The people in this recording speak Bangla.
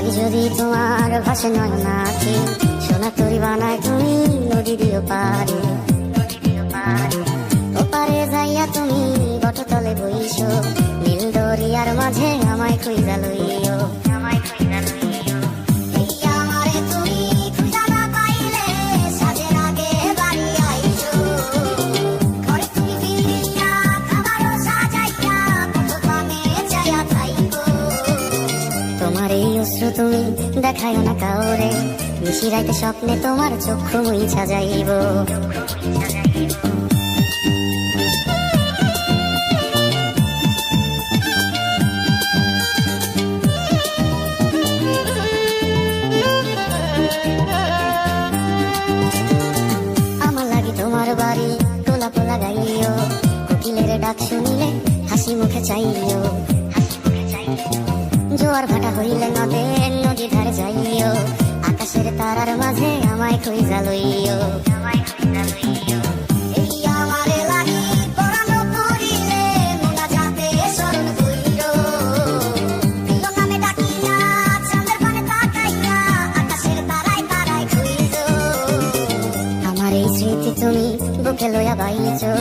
পারি যদি তোমার ভাষে নয়ন আঁখি, সোনা তরি বানায় তুমি নদী দিও পারে। ওপারে যাইয়া তুমি বটতলে বইছো, নীল দরিয়ার মাঝে আমায় খুঁজা লইও। তোমার এই অশ্রু তুমি দেখায় না কাউরে, নিশিরাইতে স্বপ্নে তোমার চক্ষু মুইছা যাইব। আমার লাগি তোমার বাড়ি তোলা পোলা গাইও, কোকিলের ডাক শুনিলে হাসি মুখে চাইও। জোয়ার ভাটা হইলে নদী ধারে যাইও, আকাশের তারার মাঝে আমায় খুঁজা লইও। আমার এই স্মৃতি তুমি বুকে লইয়া বাইছো।